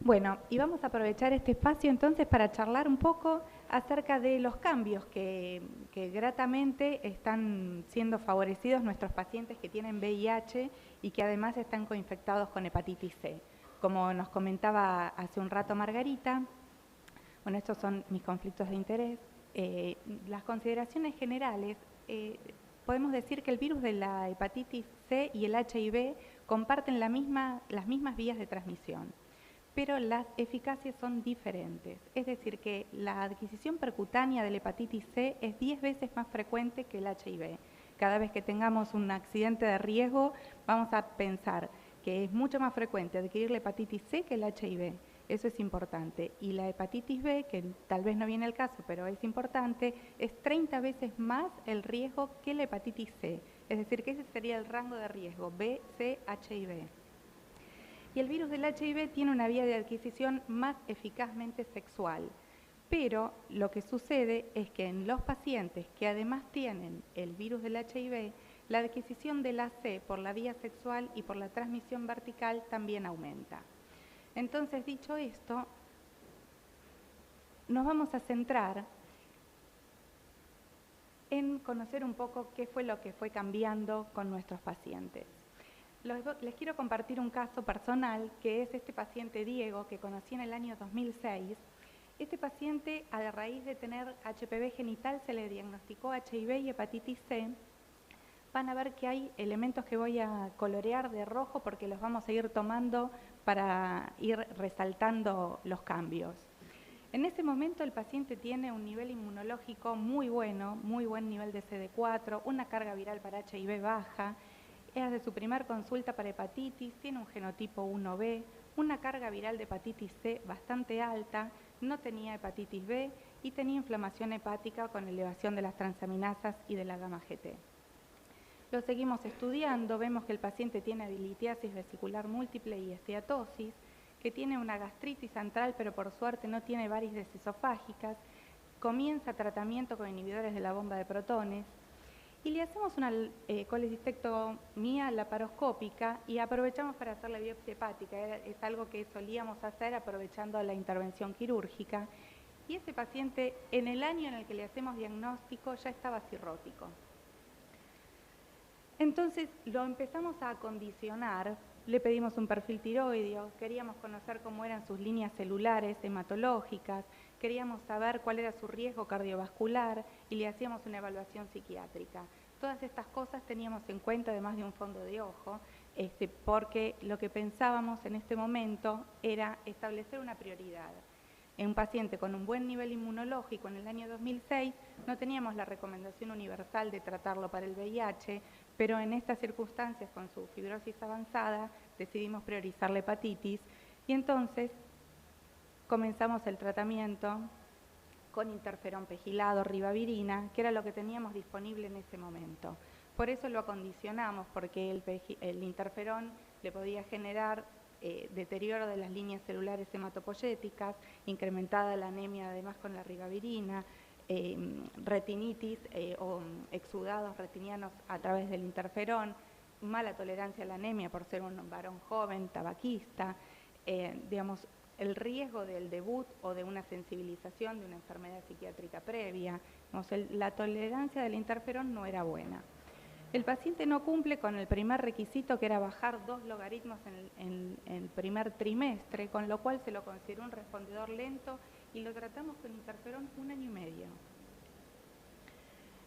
Bueno, y vamos a aprovechar este espacio entonces para charlar un poco acerca de los cambios que gratamente están siendo favorecidos nuestros pacientes que tienen VIH y que además están coinfectados con hepatitis C. Como nos comentaba hace un rato Margarita, bueno, estos son mis conflictos de interés. Las consideraciones generales, podemos decir que el virus de la hepatitis C y el HIV comparten las mismas vías de transmisión, pero las eficacias son diferentes. Es decir, que la adquisición percutánea de la hepatitis C es 10 veces más frecuente que el HIV. Cada vez que tengamos un accidente de riesgo, vamos a pensar que es mucho más frecuente adquirir la hepatitis C que el HIV. Eso es importante. Y la hepatitis B, que tal vez no viene al caso, pero es importante, es 30 veces más el riesgo que la hepatitis C. Es decir, que ese sería el rango de riesgo, B, C, HIV. Y el virus del HIV tiene una vía de adquisición más eficazmente sexual. Pero lo que sucede es que en los pacientes que además tienen el virus del HIV, la adquisición de la C por la vía sexual y por la transmisión vertical también aumenta. Entonces, dicho esto, nos vamos a centrar en conocer un poco qué fue lo que fue cambiando con nuestros pacientes. Les quiero compartir un caso personal, que es este paciente Diego, que conocí en el año 2006. Este paciente, a raíz de tener HPV genital, se le diagnosticó HIV y hepatitis C. Van a ver que hay elementos que voy a colorear de rojo porque los vamos a ir tomando para ir resaltando los cambios. En ese momento el paciente tiene un nivel inmunológico muy bueno, muy buen nivel de CD4, una carga viral para HIV baja, es de su primer consulta para hepatitis, tiene un genotipo 1B, una carga viral de hepatitis C bastante alta, no tenía hepatitis B y tenía inflamación hepática con elevación de las transaminasas y de la gamma GT. Lo seguimos estudiando, vemos que el paciente tiene litiasis vesicular múltiple y esteatosis, que tiene una gastritis antral, pero por suerte no tiene varices esofágicas, comienza tratamiento con inhibidores de la bomba de protones, y le hacemos una colecistectomía laparoscópica y aprovechamos para hacer la biopsia hepática. Es algo que solíamos hacer aprovechando la intervención quirúrgica. Y ese paciente, en el año en el que le hacemos diagnóstico, ya estaba cirrótico. Entonces lo empezamos a acondicionar, le pedimos un perfil tiroideo, queríamos conocer cómo eran sus líneas celulares hematológicas, queríamos saber cuál era su riesgo cardiovascular y le hacíamos una evaluación psiquiátrica. Todas estas cosas teníamos en cuenta, además de un fondo de ojo, porque lo que pensábamos en este momento era establecer una prioridad. En un paciente con un buen nivel inmunológico en el año 2006 no teníamos la recomendación universal de tratarlo para el VIH, pero en estas circunstancias con su fibrosis avanzada decidimos priorizar la hepatitis y entonces comenzamos el tratamiento con interferón pegilado, ribavirina, que era lo que teníamos disponible en ese momento. Por eso lo acondicionamos, porque el interferón le podía generar deterioro de las líneas celulares hematopoyéticas, incrementada la anemia además con la ribavirina, retinitis o exudados retinianos a través del interferón, mala tolerancia a la anemia por ser un varón joven, tabaquista, digamos, el riesgo del debut o de una sensibilización de una enfermedad psiquiátrica previa. La tolerancia del interferón no era buena. El paciente no cumple con el primer requisito, que era bajar 2 logaritmos en el primer trimestre, con lo cual se lo consideró un respondedor lento y lo tratamos con interferón 1 año y medio.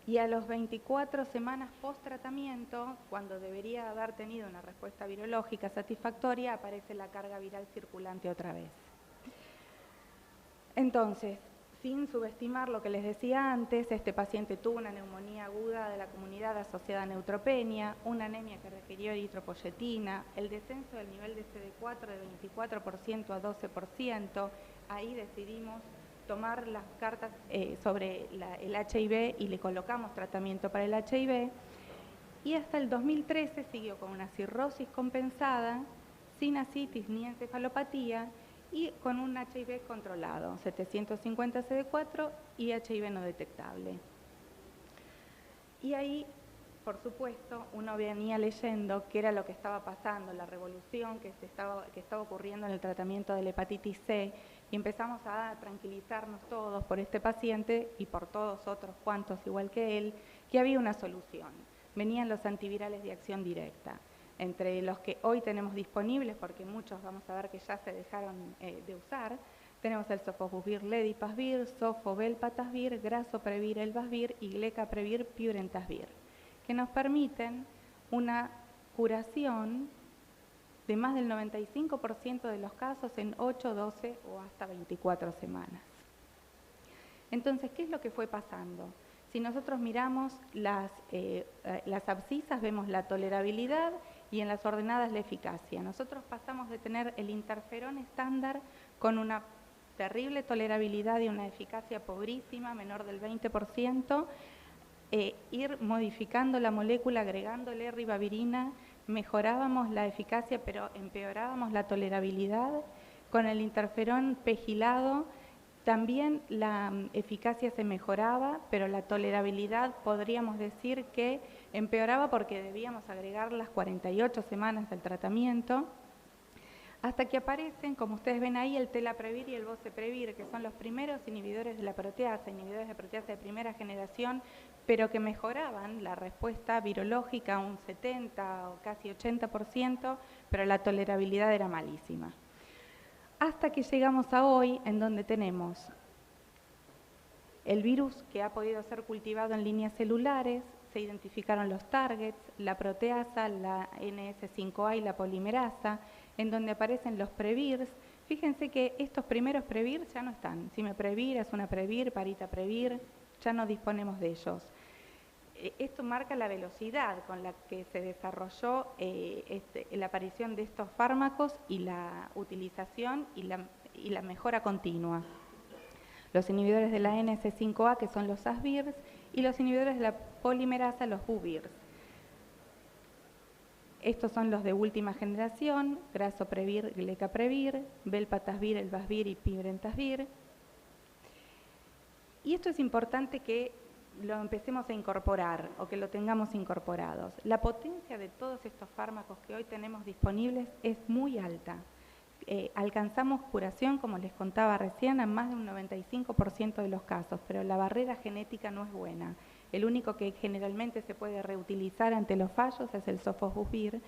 Y a los 24 semanas post tratamiento, cuando debería haber tenido una respuesta virológica satisfactoria, aparece la carga viral circulante otra vez. Entonces, sin subestimar lo que les decía antes, este paciente tuvo una neumonía aguda de la comunidad asociada a neutropenia, una anemia que requirió eritropoyetina, el descenso del nivel de CD4 de 24% a 12%, ahí decidimos tomar las cartas sobre el HIV y le colocamos tratamiento para el HIV, y hasta el 2013 siguió con una cirrosis compensada, sin ascitis ni encefalopatía, y con un HIV controlado, 750 CD4 y HIV no detectable. Y ahí por supuesto, uno venía leyendo qué era lo que estaba pasando, la revolución que estaba ocurriendo en el tratamiento de la hepatitis C, y empezamos a tranquilizarnos todos por este paciente y por todos otros cuantos igual que él, que había una solución. Venían los antivirales de acción directa, entre los que hoy tenemos disponibles, porque muchos vamos a ver que ya se dejaron de usar. Tenemos el sofosbuvir, ledipasvir, sofobelpatasvir, grasoprevir, elbasvir y glecaprevir, pibrentasvir, que nos permiten una curación de más del 95% de los casos en 8, 12 o hasta 24 semanas. Entonces, ¿qué es lo que fue pasando? Si nosotros miramos las abscisas, vemos la tolerabilidad y en las ordenadas la eficacia. Nosotros pasamos de tener el interferón estándar con una terrible tolerabilidad y una eficacia pobrísima, menor del 20%, ir modificando la molécula, agregándole ribavirina, mejorábamos la eficacia pero empeorábamos la tolerabilidad. Con el interferón pegilado también la eficacia se mejoraba, pero la tolerabilidad podríamos decir que empeoraba porque debíamos agregar las 48 semanas del tratamiento, hasta que aparecen, como ustedes ven ahí, el telaprevir y el boceprevir, que son los primeros inhibidores de la proteasa, inhibidores de proteasa de primera generación, pero que mejoraban la respuesta virológica un 70 o casi 80%, pero la tolerabilidad era malísima. Hasta que llegamos a hoy, en donde tenemos el virus que ha podido ser cultivado en líneas celulares, se identificaron los targets, la proteasa, la NS5A y la polimerasa, en donde aparecen los previrs. Fíjense que estos primeros previrs ya no están. Cimeprevir, asunaprevir, paritaprevir, ya no disponemos de ellos. Esto marca la velocidad con la que se desarrolló la aparición de estos fármacos y la utilización y la mejora continua. Los inhibidores de la NS5A, que son los ASVIRs, y los inhibidores de la polimerasa, los BUVIRs. Estos son los de última generación: grasoprevir, glecaprevir, belpatasvir, elbasvir y pibrentasvir. Y esto es importante que lo empecemos a incorporar o que lo tengamos incorporados. La potencia de todos estos fármacos que hoy tenemos disponibles es muy alta. Alcanzamos curación, como les contaba recién, en más de un 95% de los casos, pero la barrera genética no es buena. El único que generalmente se puede reutilizar ante los fallos es el sofosbuvir,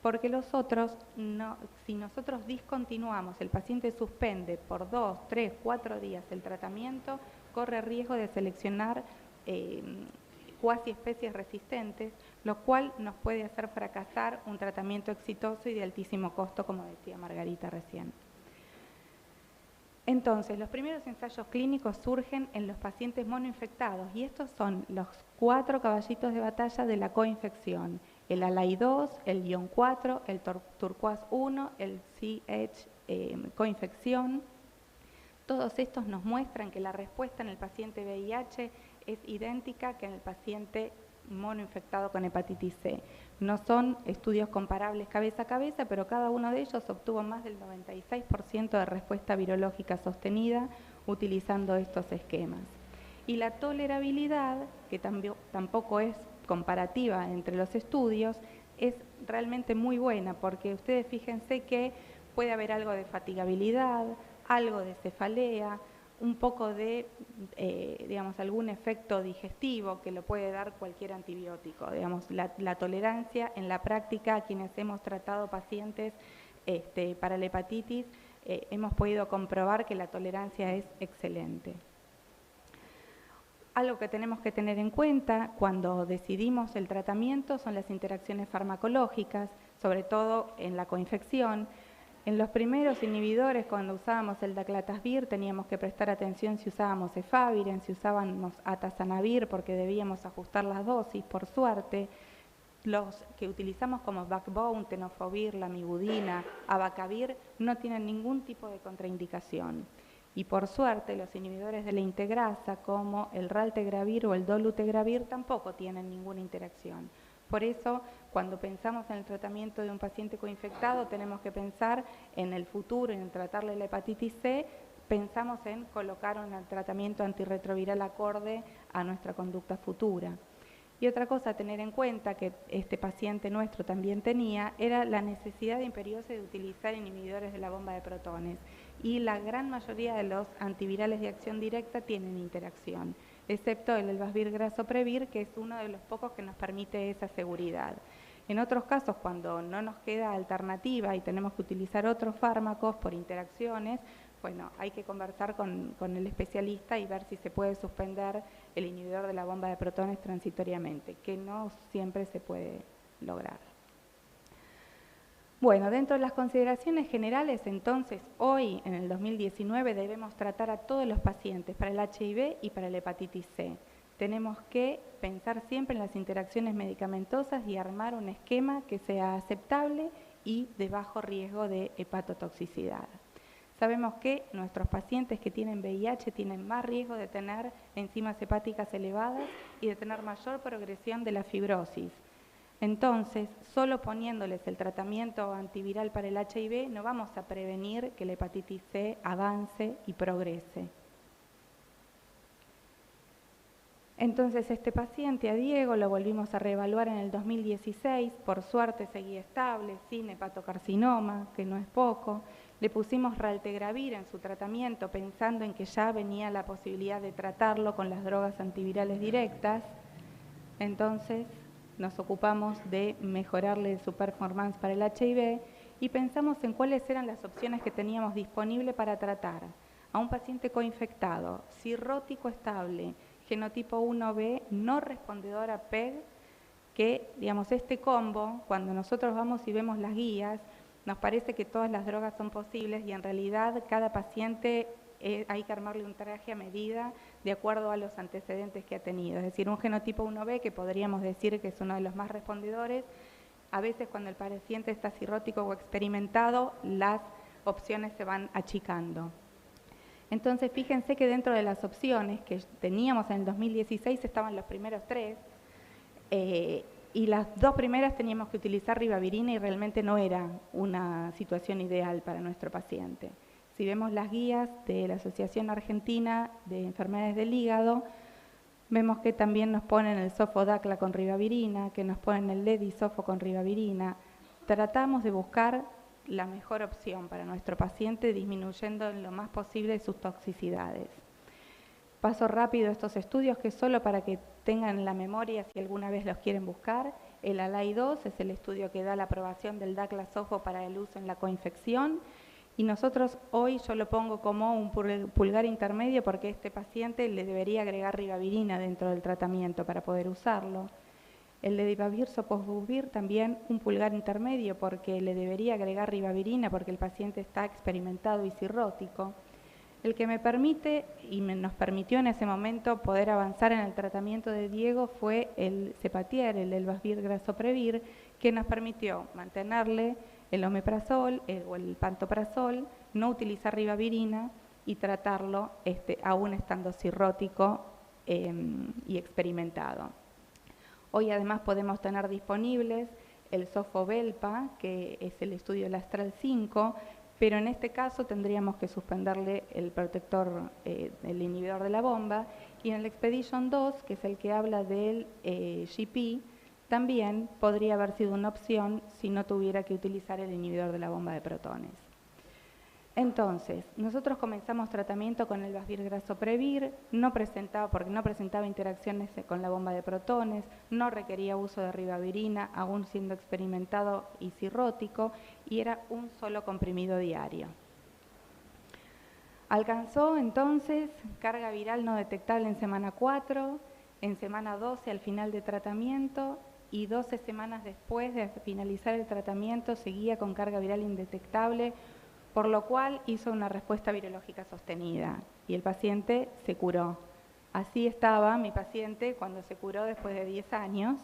porque los otros, no, si nosotros discontinuamos, el paciente suspende por 2, 3, 4 días el tratamiento, corre riesgo de seleccionar cuasi especies resistentes, lo cual nos puede hacer fracasar un tratamiento exitoso y de altísimo costo, como decía Margarita recién. Entonces, los primeros ensayos clínicos surgen en los pacientes monoinfectados, y estos son los 4 caballitos de batalla de la coinfección: el ALAI2, el ION4, el turquoise-1, el CH coinfección. Todos estos nos muestran que la respuesta en el paciente VIH es idéntica que en el paciente monoinfectado con hepatitis C. No son estudios comparables cabeza a cabeza, pero cada uno de ellos obtuvo más del 96% de respuesta virológica sostenida utilizando estos esquemas. Y la tolerabilidad, que tampoco es comparativa entre los estudios, es realmente muy buena, porque ustedes fíjense que puede haber algo de fatigabilidad, algo de cefalea, un poco de, digamos, algún efecto digestivo que lo puede dar cualquier antibiótico. Digamos, la tolerancia en la práctica, a quienes hemos tratado pacientes para la hepatitis, hemos podido comprobar que la tolerancia es excelente. Algo que tenemos que tener en cuenta cuando decidimos el tratamiento son las interacciones farmacológicas, sobre todo en la coinfección. En los primeros inhibidores, cuando usábamos el daclatasvir, teníamos que prestar atención si usábamos efavirenz, si usábamos atazanavir, porque debíamos ajustar las dosis. Por suerte, los que utilizamos como backbone, tenofovir, lamivudina, abacavir, no tienen ningún tipo de contraindicación. Y por suerte, los inhibidores de la integrasa, como el raltegravir o el dolutegravir, tampoco tienen ninguna interacción. Por eso, cuando pensamos en el tratamiento de un paciente coinfectado, tenemos que pensar en el futuro, en tratarle la hepatitis C, pensamos en colocar un tratamiento antirretroviral acorde a nuestra conducta futura. Y otra cosa a tener en cuenta que este paciente nuestro también tenía era la necesidad imperiosa de utilizar inhibidores de la bomba de protones. Y la gran mayoría de los antivirales de acción directa tienen interacción, excepto el Elbasvir-Grazoprevir, que es uno de los pocos que nos permite esa seguridad. En otros casos, cuando no nos queda alternativa y tenemos que utilizar otros fármacos por interacciones, bueno, hay que conversar con el especialista y ver si se puede suspender el inhibidor de la bomba de protones transitoriamente, que no siempre se puede lograr. Bueno, dentro de las consideraciones generales, entonces, hoy, en el 2019, debemos tratar a todos los pacientes para el HIV y para la hepatitis C. Tenemos que pensar siempre en las interacciones medicamentosas y armar un esquema que sea aceptable y de bajo riesgo de hepatotoxicidad. Sabemos que nuestros pacientes que tienen VIH tienen más riesgo de tener enzimas hepáticas elevadas y de tener mayor progresión de la fibrosis. Entonces, solo poniéndoles el tratamiento antiviral para el HIV no vamos a prevenir que la hepatitis C avance y progrese. Entonces, este paciente, a Diego, lo volvimos a reevaluar en el 2016, por suerte seguía estable, sin hepatocarcinoma, que no es poco. Le pusimos raltegravir en su tratamiento pensando en que ya venía la posibilidad de tratarlo con las drogas antivirales directas. Entonces nos ocupamos de mejorarle su performance para el HIV y pensamos en cuáles eran las opciones que teníamos disponibles para tratar a un paciente coinfectado, cirrótico estable, genotipo 1B, no respondedor a PEG, que, digamos, este combo, cuando nosotros vamos y vemos las guías, nos parece que todas las drogas son posibles y en realidad cada paciente hay que armarle un traje a medida de acuerdo a los antecedentes que ha tenido. Es decir, un genotipo 1B, que podríamos decir que es uno de los más respondedores, a veces cuando el paciente está cirrótico o experimentado, las opciones se van achicando. Entonces, fíjense que dentro de las opciones que teníamos en el 2016 estaban los primeros tres, y las dos primeras teníamos que utilizar ribavirina y realmente no era una situación ideal para nuestro paciente. Si vemos las guías de la Asociación Argentina de Enfermedades del Hígado, vemos que también nos ponen el sofodacla con ribavirina, que nos ponen el ledisofo con ribavirina. Tratamos de buscar la mejor opción para nuestro paciente, disminuyendo en lo más posible sus toxicidades. Paso rápido estos estudios que solo para que tengan en la memoria si alguna vez los quieren buscar. El ALAI2 es el estudio que da la aprobación del daclasofo para el uso en la coinfección. Y nosotros hoy yo lo pongo como un pulgar intermedio porque a este paciente le debería agregar ribavirina dentro del tratamiento para poder usarlo. El ledipavir soposbuvir también un pulgar intermedio porque le debería agregar ribavirina porque el paciente está experimentado y cirrótico. El que me permite y nos permitió en ese momento poder avanzar en el tratamiento de Diego fue el Cepatier, el Elbasvir-Grazoprevir, que nos permitió mantenerle el omeprazol o el pantoprazol, no utilizar ribavirina y tratarlo aún estando cirrótico y experimentado. Hoy además podemos tener disponibles el Sofobelpa, que es el estudio del Astral 5, pero en este caso tendríamos que suspenderle el protector, el inhibidor de la bomba, y en el Expedition 2, que es el que habla del GP, también podría haber sido una opción si no tuviera que utilizar el inhibidor de la bomba de protones. Entonces, nosotros comenzamos tratamiento con el Elbasvir-Grazoprevir, porque no presentaba interacciones con la bomba de protones, no requería uso de ribavirina, aún siendo experimentado y cirrótico, y era un solo comprimido diario. Alcanzó entonces carga viral no detectable en semana 4, en semana 12 al final de tratamiento, y 12 semanas después de finalizar el tratamiento seguía con carga viral indetectable, por lo cual hizo una respuesta virológica sostenida y el paciente se curó. Así estaba mi paciente cuando se curó después de 10 años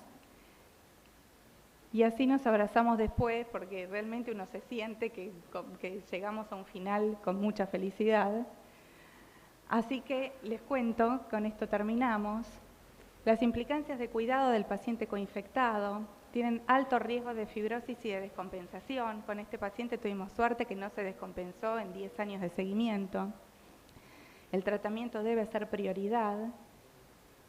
y así nos abrazamos después porque realmente uno se siente que llegamos a un final con mucha felicidad. Así que les cuento, con esto terminamos, las implicancias de cuidado del paciente coinfectado. Tienen alto riesgo de fibrosis y de descompensación. Con este paciente tuvimos suerte que no se descompensó en 10 años de seguimiento. El tratamiento debe ser prioridad.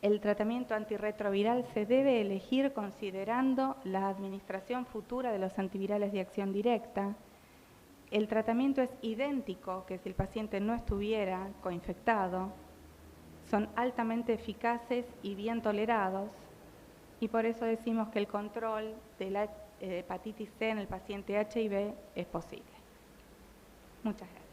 El tratamiento antirretroviral se debe elegir considerando la administración futura de los antivirales de acción directa. El tratamiento es idéntico que si el paciente no estuviera coinfectado. Son altamente eficaces y bien tolerados, y por eso decimos que el control de la hepatitis C en el paciente HIV es posible. Muchas gracias.